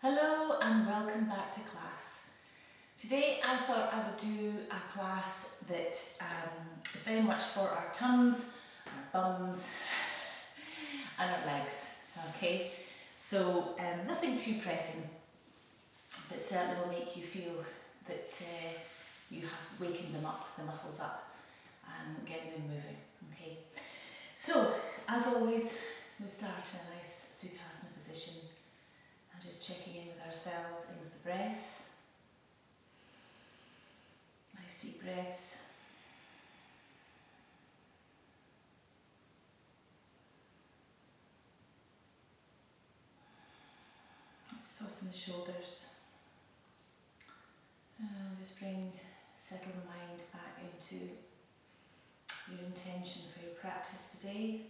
Hello and welcome back to class. Today I thought I would do a class that is very much for our tums, our bums and our legs, okay? So nothing too pressing, but certainly will make you feel that you have wakened them up, the muscles up, and getting them moving, okay? So as always, we start in a nice Sukhasana position. And just checking in with ourselves, in with the breath. Nice deep breaths. Soften the shoulders. And just settle the mind back into your intention for your practice today.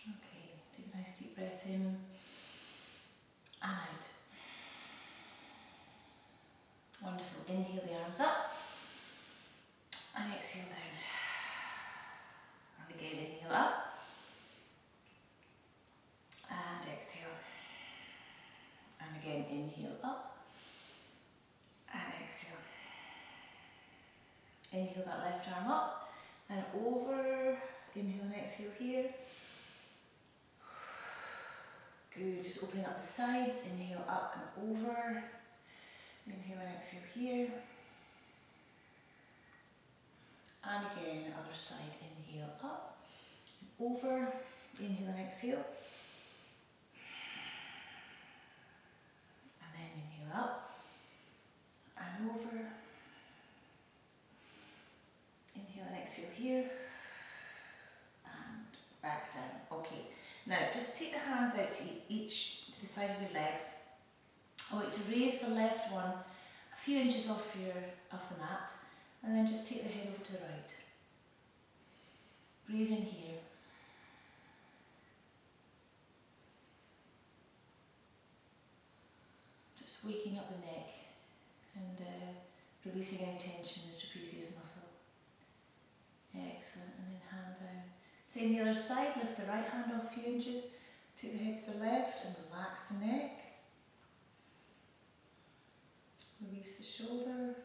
Okay, take a nice deep breath in and out. Wonderful. Inhale the arms up and exhale down. And again, inhale up and exhale. And again, inhale up and exhale. Inhale that left arm up and over. Inhale and exhale here. Good, just opening up the sides. Inhale up and over. Inhale and exhale here. And again, other side. Inhale up and over. Inhale and exhale. And then inhale up and over. Inhale and exhale here. And back down. Okay. Now, just take the hands out to to the side of your legs. I want you to raise the left one a few inches off the mat, and then just take the head over to the right. Breathe in here. Just waking up the neck and releasing any tension in the trapezius muscle. Excellent, and then hand down. Same the other side, lift the right hand off a few inches, take the head to the left and relax the neck. Release the shoulder.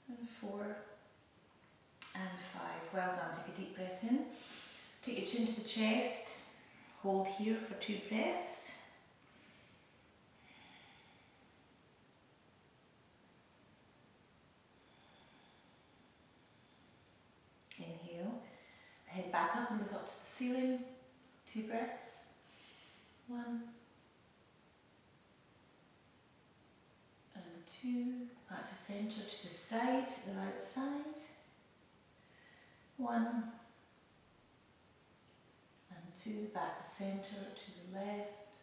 And 4 and 5. Well done. Take a deep breath in. Take your chin to the chest. Hold here for 2 breaths. Inhale. Head back up and look up to the ceiling. 2 breaths. 1 and 2. Back to centre to the side, the right side. 1 and 2. Back to centre to the left.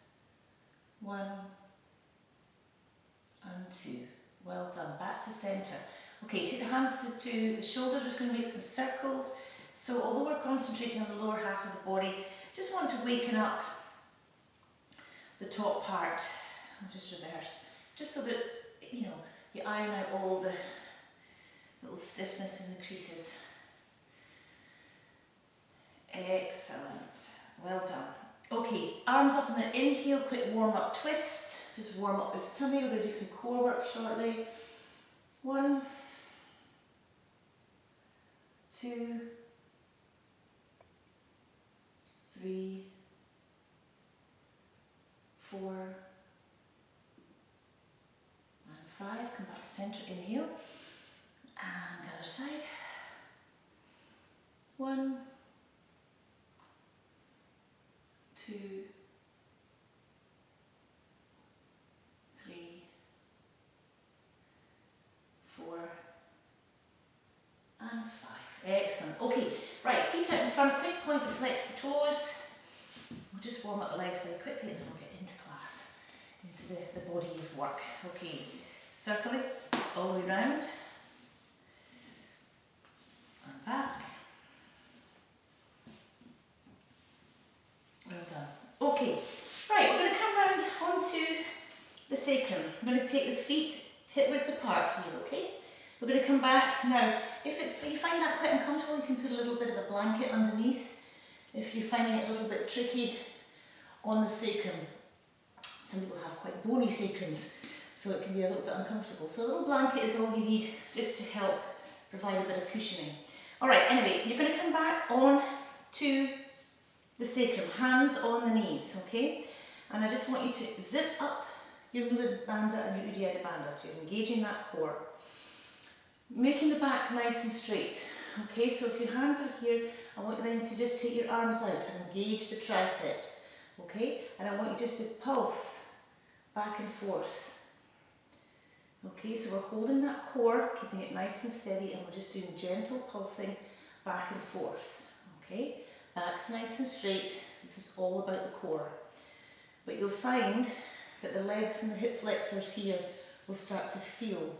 1 and 2. Well done. Back to centre. Okay, take the hands to the shoulders. We're just going to make some circles. So although we're concentrating on the lower half of the body, just want to waken up the top part. I'll just reverse. Just so that, you iron out all the little stiffness in the creases. Excellent. Well done. Okay, arms up on the inhale, quick warm up twist. Just warm up the tummy. We're going to do some core work shortly. 1, 2, 3, 4, and 5. Come back to centre, inhale. And the other side. 1, 2, 3, 4, and 5. Excellent. Okay, right, feet out in front, quick point to flex the toes. We'll just warm up the legs very quickly and then we'll get into class, into the body of work. Okay, circle it all the way round and back. Well done. Okay, right, we're going to come round onto the sacrum. I'm going to take the feet hip width apart here, okay? We're going to come back. Now, if you find that quite uncomfortable, you can put a little bit of a blanket underneath. If you're finding it a little bit tricky on the sacrum, some people have quite bony sacrums, so it can be a little bit uncomfortable. So a little blanket is all you need just to help provide a bit of cushioning. Alright, anyway, you're going to come back on to the sacrum, hands on the knees, okay? And I just want you to zip up your Mula Bandha and your Uddiyana Bandha, so you're engaging that core. Making the back nice and straight, okay? So if your hands are here, I want them to just take your arms out and engage the triceps, okay? And I want you just to pulse back and forth. Okay, so we're holding that core, keeping it nice and steady, and we're just doing gentle pulsing back and forth, okay? Back's nice and straight, so this is all about the core. But you'll find that the legs and the hip flexors here will start to feel,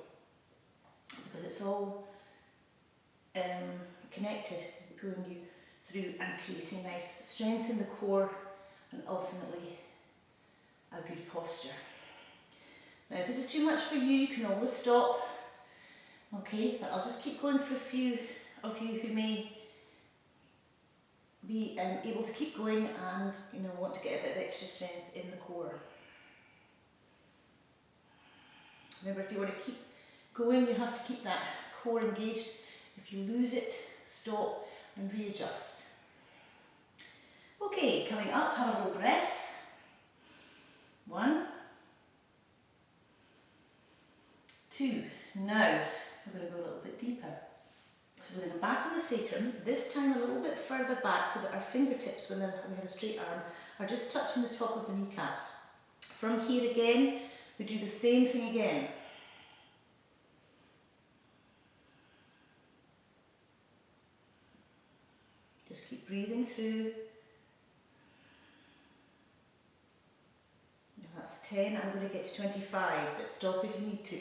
because it's all connected, pulling you through and creating nice strength in the core and ultimately a good posture. Now if this is too much for you, you can always stop, okay, but I'll just keep going for a few of you who may be able to keep going and want to get a bit of extra strength in the core. Remember, if you want to keep going, you have to keep that core engaged. If you lose it, stop and readjust. Okay, coming up, have a little breath. 1, 2. Now, we're going to go a little bit deeper. So we're going to go back on the sacrum, this time a little bit further back so that our fingertips, when we have a straight arm, are just touching the top of the kneecaps. From here again, we do the same thing again. Just keep breathing through. That's 10, I'm going to get to 25, but stop if you need to.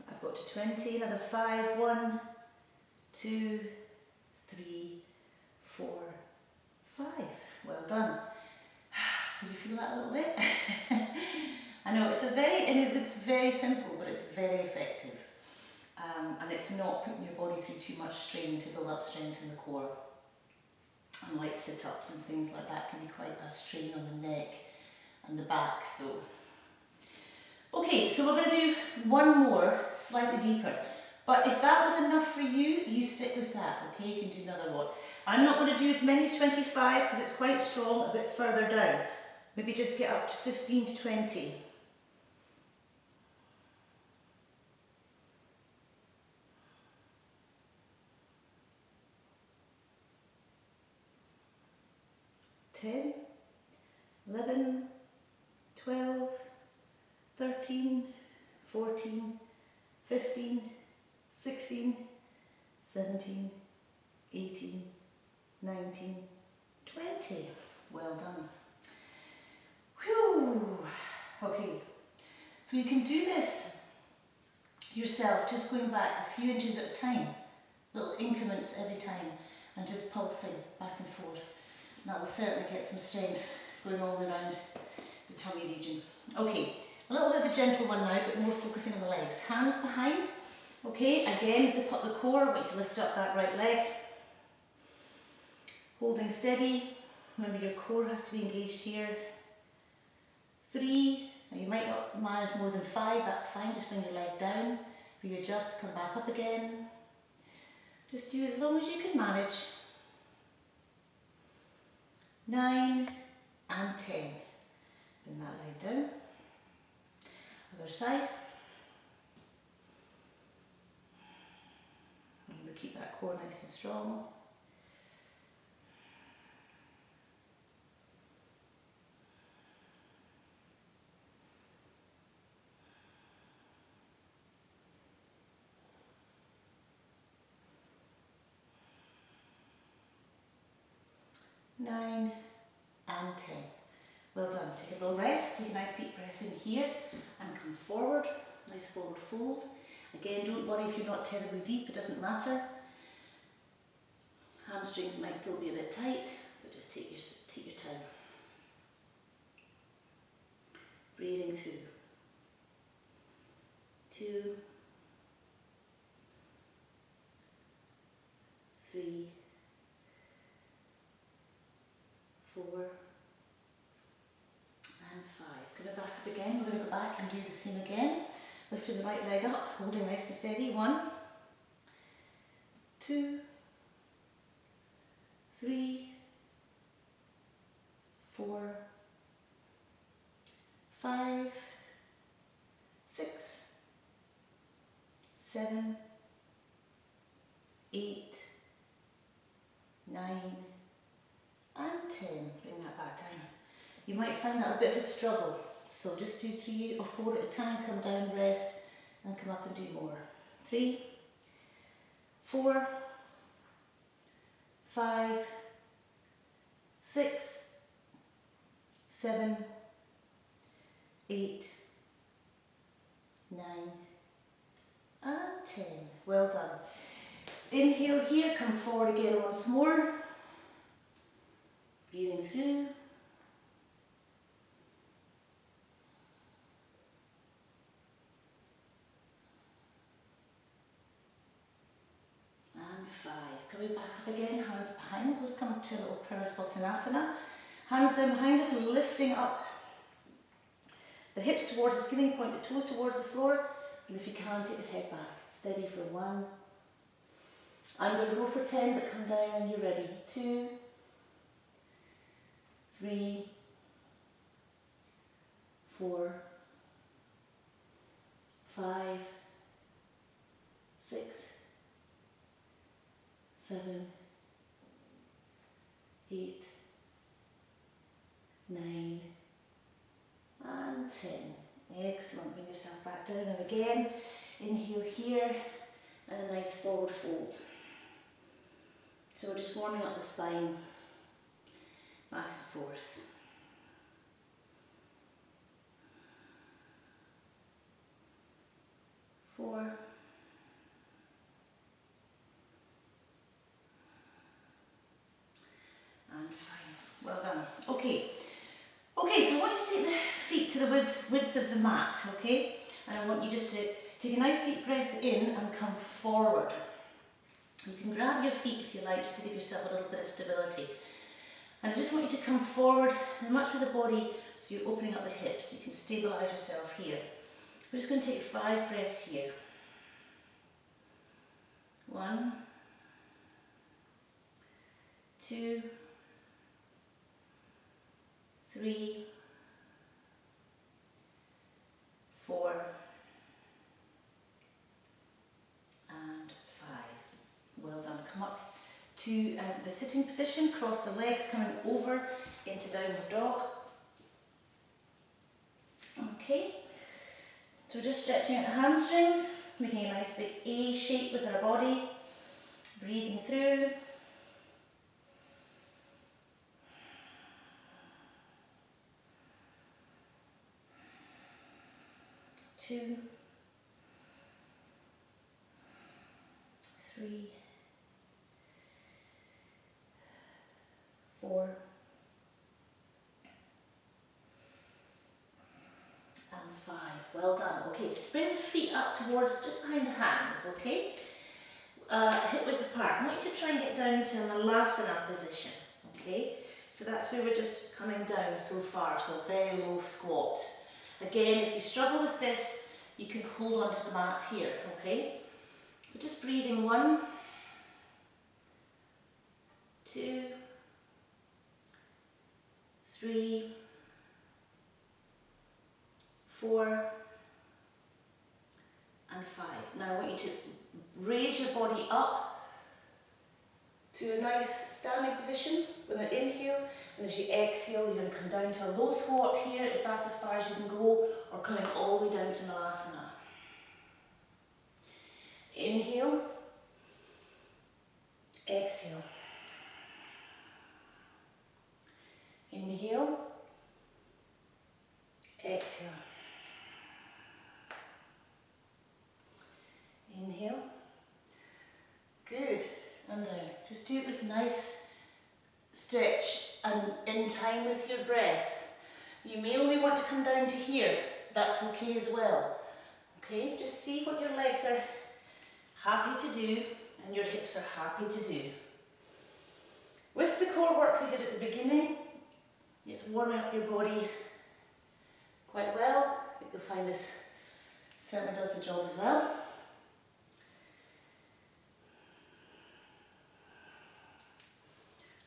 I've got to 20, another 5, 1, 2, 3, 4, 5. Well done. Did you feel that a little bit? I know and it looks very simple, but it's very effective. And it's not putting your body through too much strain to build up strength in the core. Unlike sit-ups and things like that can be quite a strain on the neck and the back. So, okay, so we're going to do one more, slightly deeper. But if that was enough for you, you stick with that, okay? You can do another one. I'm not going to do as many as 25 because it's quite strong a bit further down. Maybe just get up to 15 to 20. Ten, 11, 12, 13, 14, 15, 16, 17, 18, 19, 20. Well done. Whew. Okay, so you can do this yourself, just going back a few inches at a time, little increments every time, and just pulsing back and forth. And that will certainly get some strength going all the way around the tummy region. Okay, a little bit of a gentle one now, but more focusing on the legs. Hands behind. Okay, again, zip up the core, I want you to lift up that right leg. Holding steady. Remember, your core has to be engaged here. 3, now you might not manage more than 5, that's fine, just bring your leg down, readjust, come back up again. Just do as long as you can manage. 9 and 10. Bring that leg down. Other side. Remember, keep that core nice and strong. 9 and 10. Well done. Take a little rest, take a nice deep breath in here and come forward. Nice forward fold. Again, don't worry if you're not terribly deep, it doesn't matter. Hamstrings might still be a bit tight, so just take your time. Breathing through. 2, 3, 4, and 5. Coming back up again, we're going to go back and do the same again. Lifting the right leg up, holding nice and steady. 1, 2, 3, 4, 5, 6, 7, 8, 9, and 10. Bring that back down. You might find that a bit of a struggle, so just do 3 or 4 at a time. Come down, rest, and come up and do more. 3, 4, 5, 6, 7, 8, 9, and 10. Well done. Inhale here, come forward again once more. Breathing through. And 5. Coming back up again, hands behind. Let's come to a little Parasvatanasana. Hands down behind us, lifting up the hips towards the ceiling, point the toes towards the floor, and if you can, take the head back. Steady for 1. I'm going to go for 10, but come down when you're ready. 2, 3, 4, 5, 6, 7, 8, 9, and 10. Excellent. Bring yourself back down, and again, inhale here, and a nice forward fold. So we're just warming up the spine, back and forth. Four. And 5. Well done. Okay. Okay, so I want you to take the feet to the width of the mat, okay? And I want you just to take a nice deep breath in and come forward. You can grab your feet if you like, just to give yourself a little bit of stability. And I just want you to come forward as much with the body, so you're opening up the hips. You can stabilise yourself here. We're just going to take 5 breaths here. 1, 2, 3, 4, and 5. Well done. Come up to the sitting position, cross the legs, coming over into downward dog. Okay, so just stretching out the hamstrings, making a nice big A shape with our body, breathing through. 2, 3, 4, and 5. Well done. Okay, bring the feet up towards just behind the hands, okay? Hip width apart. I want you to try and get down to an Halasana position, okay? So that's where we're just coming down so far, so a very low squat. Again, if you struggle with this, you can hold onto the mat here, okay? We're just breathing 1, 2, 3, 4, and 5. Now I want you to raise your body up to a nice standing position with an inhale, and as you exhale, you're going to come down to a low squat here, if that's as far as you can go, or coming all the way down to Halasana. Inhale, exhale. Inhale. Exhale. Inhale. Good. And down. Just do it with nice stretch and in time with your breath. You may only want to come down to here. That's okay as well. Okay, just see what your legs are happy to do and your hips are happy to do. With the core work we did at the beginning, it's warming up your body quite well. You'll find this certainly does the job as well.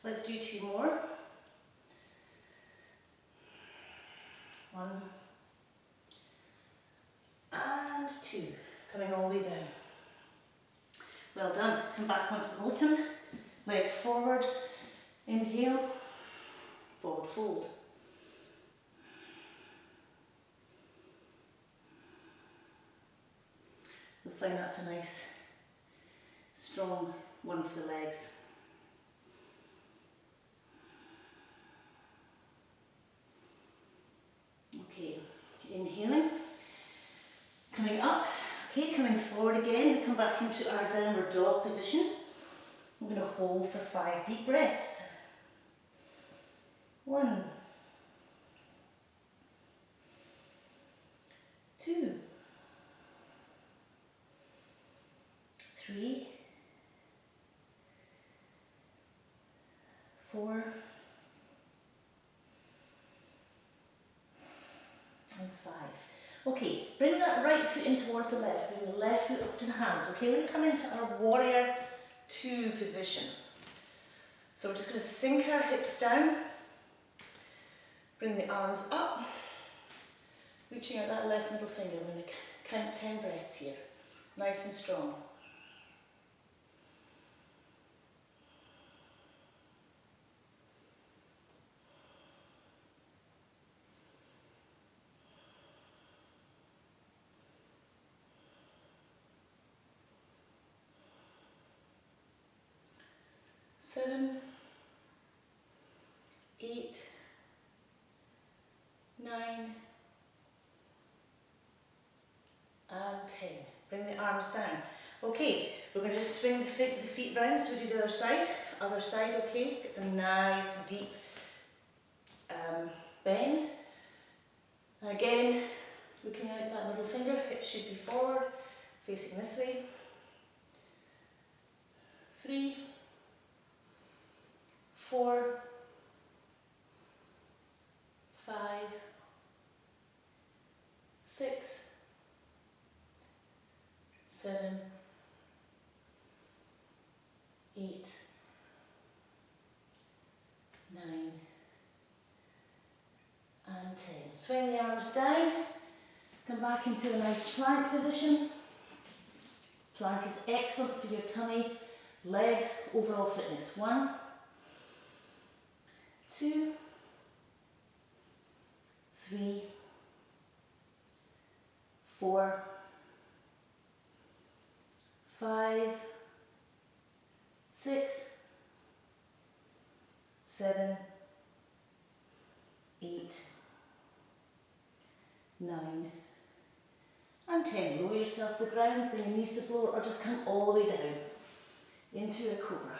Let's do 2 more. 1 and 2. Coming all the way down. Well done. Come back onto the bottom. Legs forward. Inhale. Forward fold. You'll find that's a nice, strong one for the legs. Okay, inhaling, coming up, okay, coming forward again, we come back into our downward dog position. I'm going to hold for 5 deep breaths. 1, 2, 3, 4, and 5. Okay, bring that right foot in towards the left, bring the left foot up to the hands. Okay, we're going to come into our warrior 2 position. So we're just going to sink our hips down, bring the arms up, reaching out that left middle finger. We're going to count 10 breaths here, nice and strong. Seven, 8, 9, and 10. Bring the arms down. Okay, we're going to just swing the feet round, so we do the other side, okay? It's a nice deep bend. Again, looking out that middle finger, hips should be forward, facing this way. 3, 4, 5, 6, 7, 8, 9, and 10. Swing the arms down, come back into a nice plank position. Plank is excellent for your tummy, legs, overall fitness. 1, 2, 3, 4, 5, 6, 7, 8, 9, and 10. Lower yourself to the ground, bring your knees to the floor, or just come all the way down into a cobra.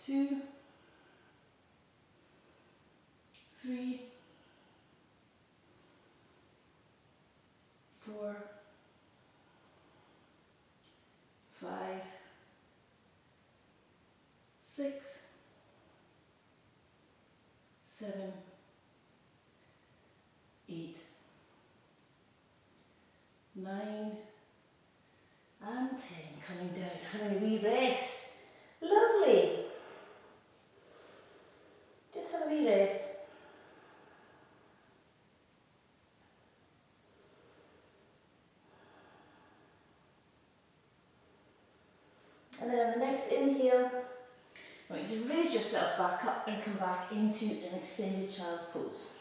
2, 3, 4, 5, 6, 7, 8, 9, and 10. Coming down, having a wee rest. Lovely. Just have a wee rest. And then on the next inhale, I want you to raise yourself back up and come back into an extended child's pose.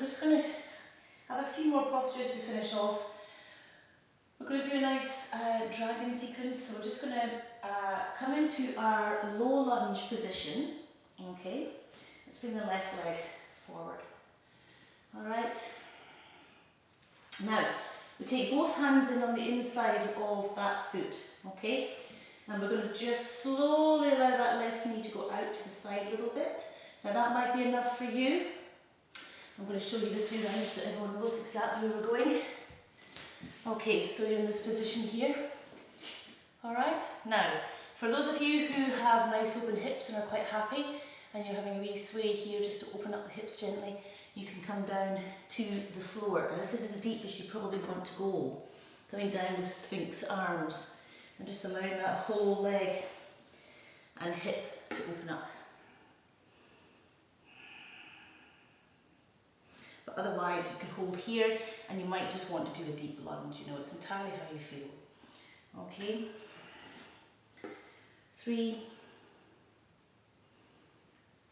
we're just going to have a few more postures to finish off. We're going to do a nice dragon sequence, so we're just going to come into our low lunge position, okay? Let's bring the left leg forward. Alright. Now, we take both hands in on the inside of that foot, okay? And we're going to just slowly allow that left knee to go out to the side a little bit. Now that might be enough for you. I'm going to show you this way around so everyone knows exactly where we're going. Okay, so you're in this position here. Alright, now, for those of you who have nice open hips and are quite happy, and you're having a wee sway here just to open up the hips gently, you can come down to the floor. Now this is as deep as you probably want to go. Coming down with Sphinx arms. And just allowing that whole leg and hip to open up. But otherwise you can hold here and you might just want to do a deep lunge, you know, it's entirely how you feel. Okay. 3,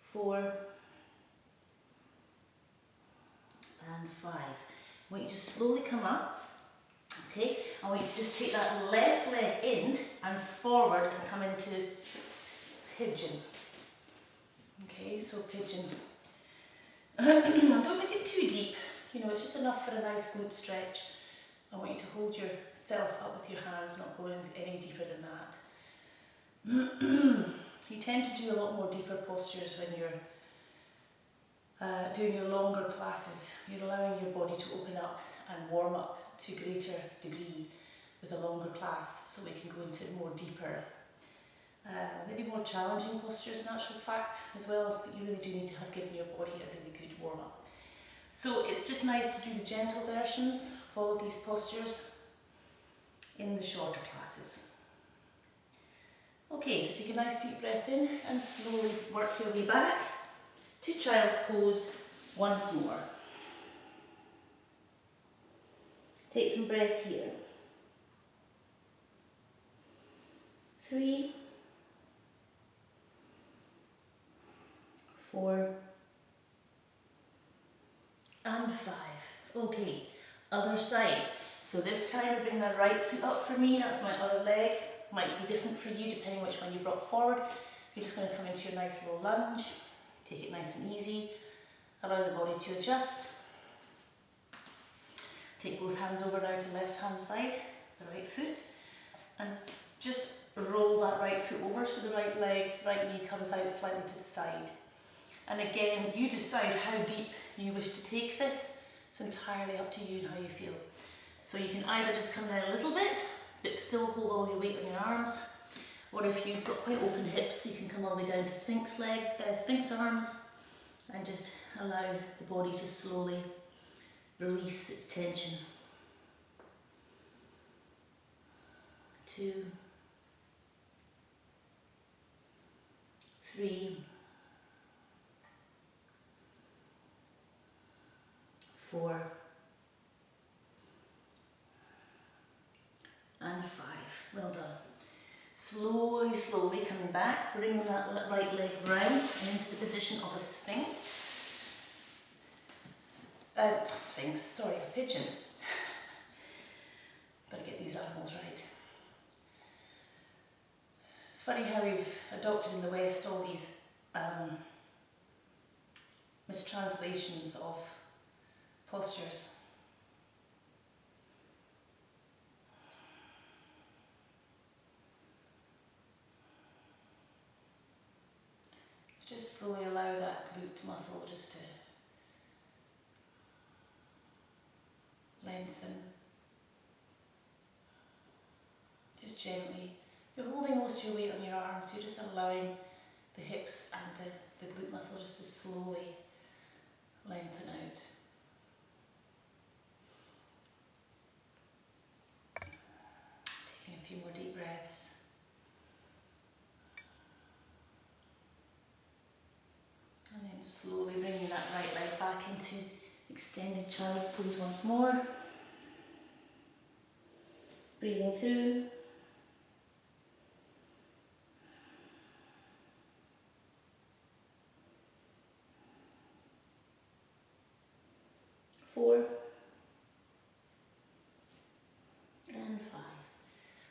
4, and 5. I want you to slowly come up. Okay, I want you to just take that left leg in and forward and come into pigeon. Okay, so pigeon. Don't make it too deep, you know, it's just enough for a nice glute stretch. I want you to hold yourself up with your hands, not going any deeper than that. You tend to do a lot more deeper postures when you're doing your longer classes. You're allowing your body to open up and warm up to a greater degree with a longer class, so we can go into more deeper, maybe more challenging postures in actual fact as well, but you really do need to have given your body a really good warm up. So it's just nice to do the gentle versions of all of these postures in the shorter classes. Okay, so take a nice deep breath in and slowly work your way back to child's pose once more. Take some breaths here. 3, 4, and 5. Okay, other side. So this time I bring my right foot up for me, that's my other leg. Might be different for you depending which one you brought forward. You're just going to come into your nice low lunge. Take it nice and easy. Allow the body to adjust. Take both hands over now to the left hand side, the right foot, and just roll that right foot over so the right leg, right knee comes out slightly to the side. And again, you decide how deep you wish to take this. It's entirely up to you and how you feel. So you can either just come down a little bit, but still hold all your weight on your arms, or if you've got quite open hips, you can come all the way down to Sphinx arms, and just allow the body to slowly release its tension. 2, 3, 4, and 5. Well done. Slowly, slowly coming back, bringing that right leg round and into the position of a Sphinx. A pigeon. Better get these animals right. It's funny how we've adopted in the West all these mistranslations of postures. Just slowly allow that glute muscle just to lengthen. Just gently. You're holding most of your weight on your arms, you're just allowing the hips and the glute muscle just to slowly lengthen out. Taking a few more deep breaths. And then slowly bringing that right leg back into extended child's pose once more. Breathing through.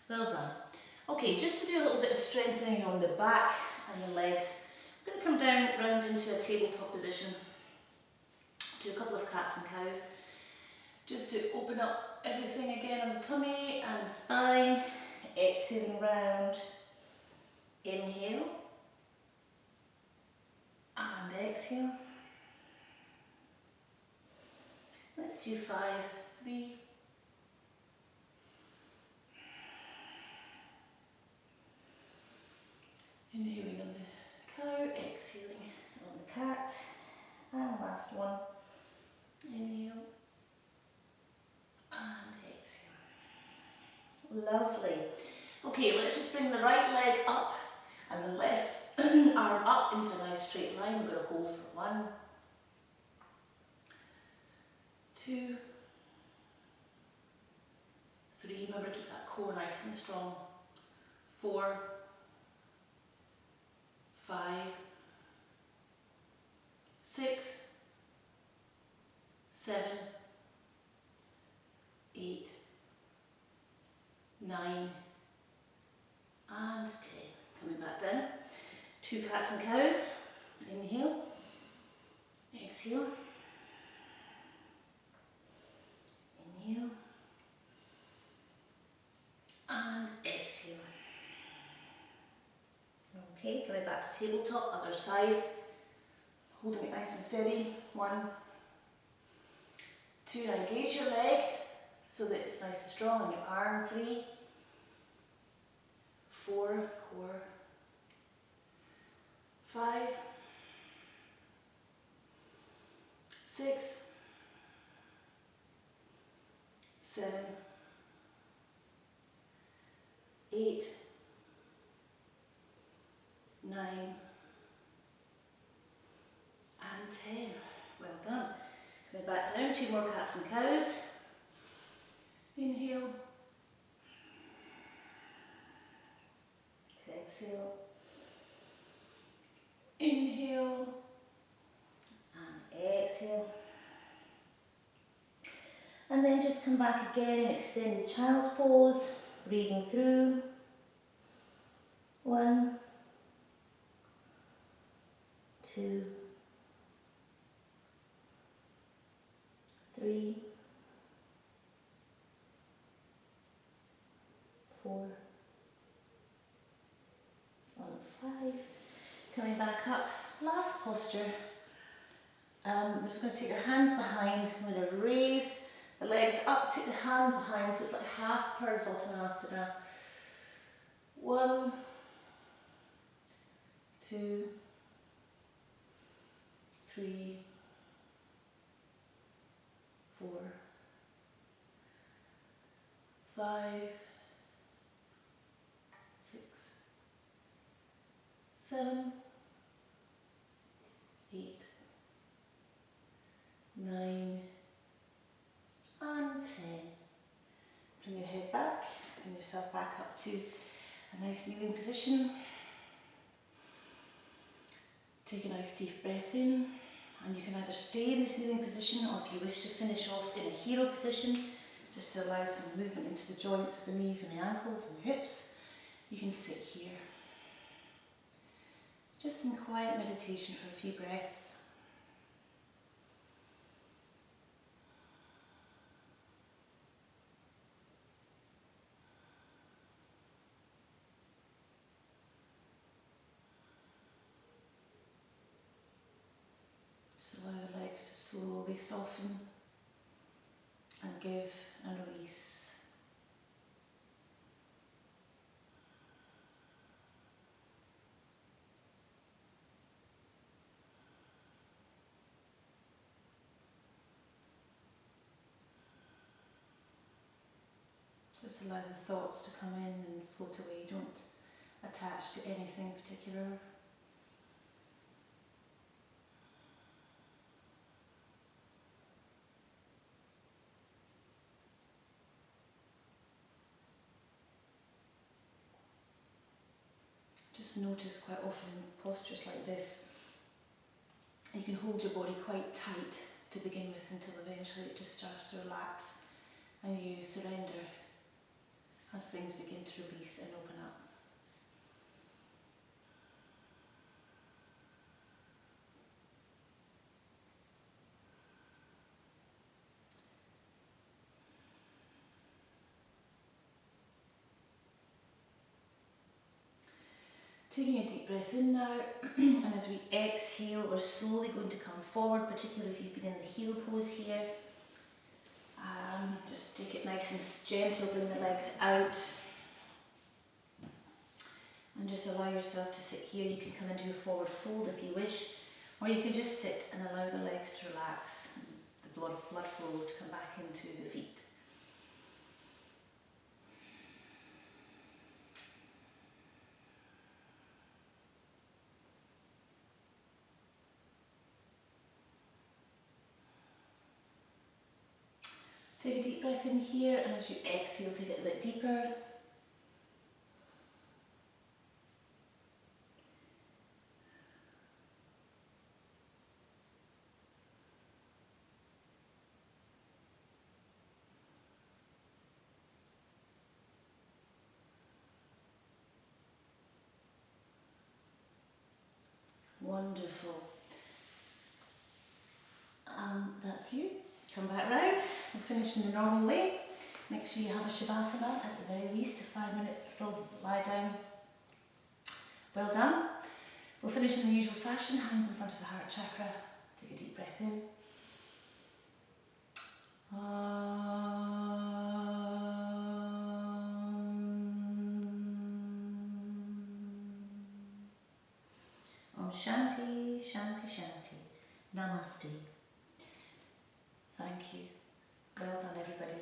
Well done. Okay, just to do a little bit of strengthening on the back and the legs, I'm going to come down round into a tabletop position. Do a couple of cats and cows, just to open up everything again on the tummy and spine. Exhaling round. Inhale and exhale. Let's do 5, 3. Inhaling on the cow, exhaling on the cat. And last one. Inhale and exhale. Lovely. Okay, let's just bring the right leg up and the left arm up into a nice straight line. We're going to hold for 1, 2, 3. Remember, keep that core nice and strong. 4, 5, 6, 7, 8, 9, and 10. Coming back down. 2 cats and cows. Inhale, exhale, inhale, and exhale. Okay, coming back to tabletop, other side. Holding it nice and steady. 1, 2, now engage your leg so that it's nice and strong on your arm. 3, 4, core. 5, 6, 7, 8, 9, and 10. Well done. Coming back down, 2 more cats and cows. Inhale. Exhale. Inhale. And exhale. And then just come back again in extended child's pose, breathing through. 1, 2, 3, 4, and 5. Coming back up, last posture. We're just going to take your hands behind. I'm going to raise the legs up, take the hand behind, so it's like half Parsvottanasana. 1, 2, 3, 4, 5, 6, 7, 8, 9, and 10. Bring your head back, bring yourself back up to a nice kneeling position. Take a nice deep breath in, and you can either stay in this kneeling position, or if you wish to finish off in a hero position, just to allow some movement into the joints of the knees and the ankles and the hips, you can sit here. Just in quiet meditation for a few breaths. Just allow the legs to slowly soften and give and release. Just allow the thoughts to come in and float away. Don't attach to anything particular. Just notice quite often in postures like this, you can hold your body quite tight to begin with until eventually it just starts to relax and you surrender as things begin to release and open up. Taking a deep breath in now, and as we exhale, we're slowly going to come forward, particularly if you've been in the heel pose here. Just take it nice and gentle, bring the legs out. And just allow yourself to sit here. You can come into a forward fold if you wish, or you can just sit and allow the legs to relax, and the blood flow to come back into the feet. Take a deep breath in here, and as you exhale, take it a bit deeper. Wonderful. That's you. Come back round. We'll finish in the normal way. Make sure you have a Shavasana at the very least, a 5-minute little lie down. Well done. We'll finish in the usual fashion, hands in front of the heart chakra. Take a deep breath in. Om Shanti, Shanti, Shanti. Namaste. Thank you. Well done, everybody.